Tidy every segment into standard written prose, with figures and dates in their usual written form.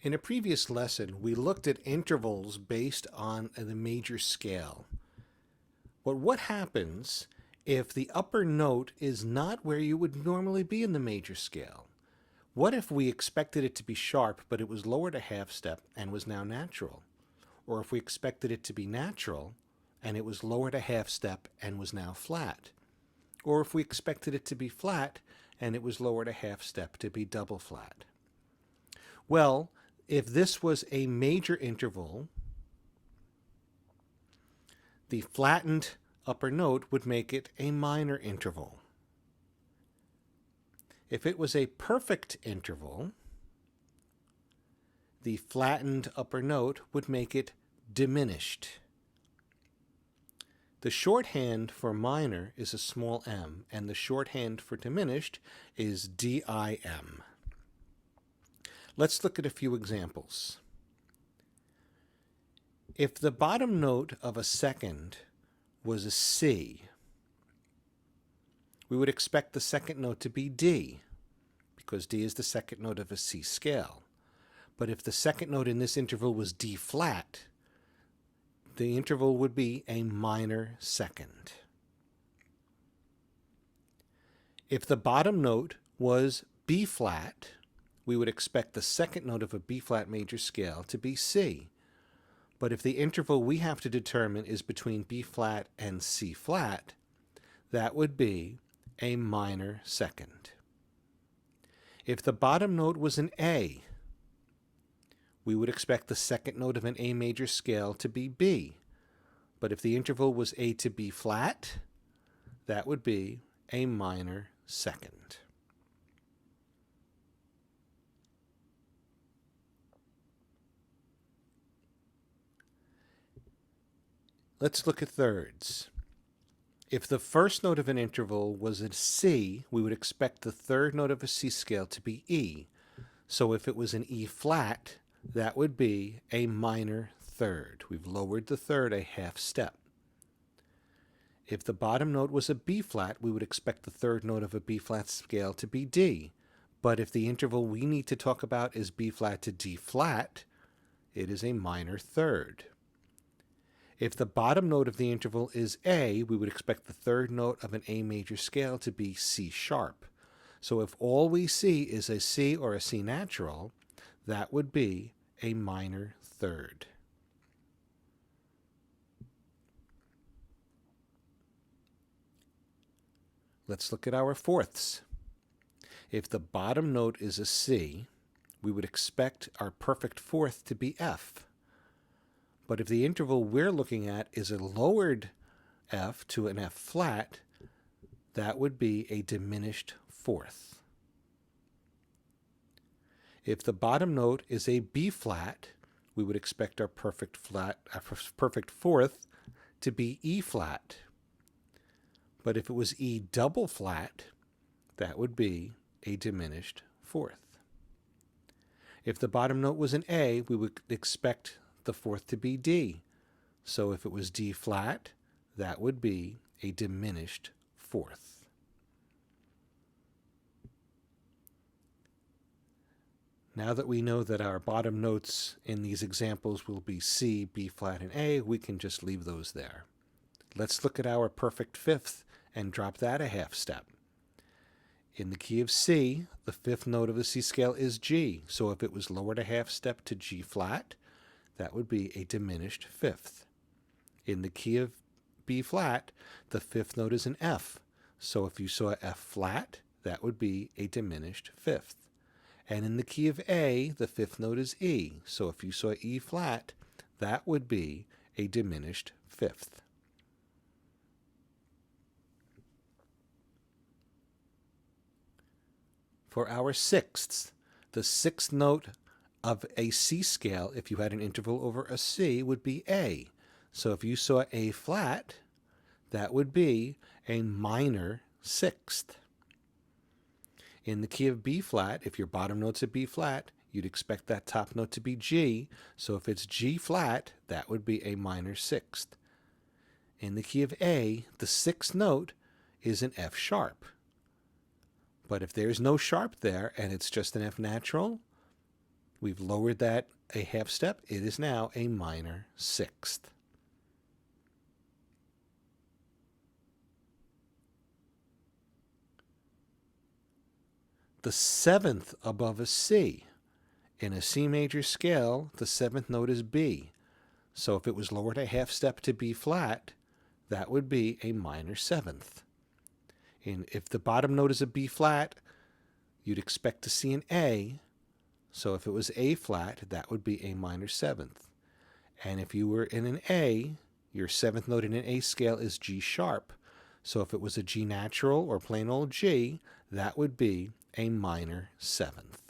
In a previous lesson, we looked at intervals based on the major scale. But what happens if the upper note is not where you would normally be in the major scale? What if we expected it to be sharp, but it was lowered a half step and was now natural? Or if we expected it to be natural and it was lowered a half step and was now flat? Or if we expected it to be flat and it was lowered a half step to be double flat? Well, if this was a major interval, the flattened upper note would make it a minor interval. If it was a perfect interval, the flattened upper note would make it diminished. The shorthand for minor is a small m, and the shorthand for diminished is dim. Let's look at a few examples. If the bottom note of a second was a C, we would expect the second note to be D, because D is the second note of a C scale. But if the second note in this interval was D flat, the interval would be a minor second. If the bottom note was B flat, we would expect the second note of a B flat major scale to be C. But if the interval we have to determine is between B flat and C flat, that would be a minor second. If the bottom note was an A, we would expect the second note of an A major scale to be B. But if the interval was A to B flat, that would be a minor second. Let's look at thirds. If the first note of an interval was a C, we would expect the third note of a C scale to be E. So if it was an E flat, that would be a minor third. We've lowered the third a half step. If the bottom note was a B flat, we would expect the third note of a B flat scale to be D. But if the interval we need to talk about is B flat to D flat, it is a minor third. If the bottom note of the interval is A, we would expect the third note of an A major scale to be C sharp. So if all we see is a C or a C natural, that would be a minor third. Let's look at our fourths. If the bottom note is a C, we would expect our perfect fourth to be F. But if the interval we're looking at is a lowered F to an F flat, that would be a diminished fourth. If the bottom note is a B flat, we would expect our perfect fourth to be E flat. But if it was E double flat, that would be a diminished fourth. If the bottom note was an A, we would expect the fourth to be D. So if it was D flat, that would be a diminished fourth. Now that we know that our bottom notes in these examples will be C, B flat, and A, we can just leave those there. Let's look at our perfect fifth and drop that a half step. In the key of C, the fifth note of the C scale is G. So if it was lowered a half step to G flat, that would be a diminished fifth. In the key of B flat, the fifth note is an F. So if you saw F flat, that would be a diminished fifth. And in the key of A, the fifth note is E. So if you saw E flat, that would be a diminished fifth. For our sixths, the sixth note of a C scale, if you had an interval over a C, would be A. So if you saw A flat, that would be a minor sixth. In the key of B flat, if your bottom note's a B flat, you'd expect that top note to be G. So if it's G flat, that would be a minor sixth. In the key of A, the sixth note is an F sharp. But if there's no sharp there and it's just an F natural, We've lowered that a half step. It is now a minor sixth. The seventh above a C. In a C major scale, the seventh note is B. So if it was lowered a half step to B flat, that would be a minor seventh. And if the bottom note is a B flat, you'd expect to see an A. So if it was A flat, that would be a minor seventh. And if you were in an A, your seventh note in an A scale is G sharp. So if it was a G natural or plain old G, that would be a minor seventh.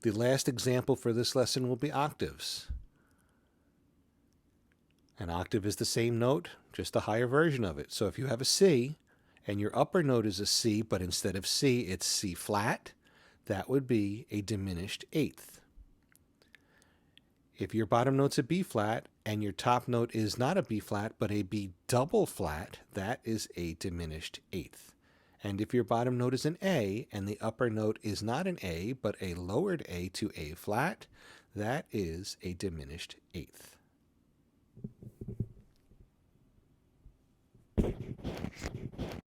The last example for this lesson will be octaves. An octave is the same note, just a higher version of it. So if you have a C and your upper note is a C, but instead of C, it's C flat, that would be a diminished eighth. If your bottom note's a B flat and your top note is not a B flat, but a B double flat, that is a diminished eighth. And if your bottom note is an A and the upper note is not an A, but a lowered A to A flat, that is a diminished eighth.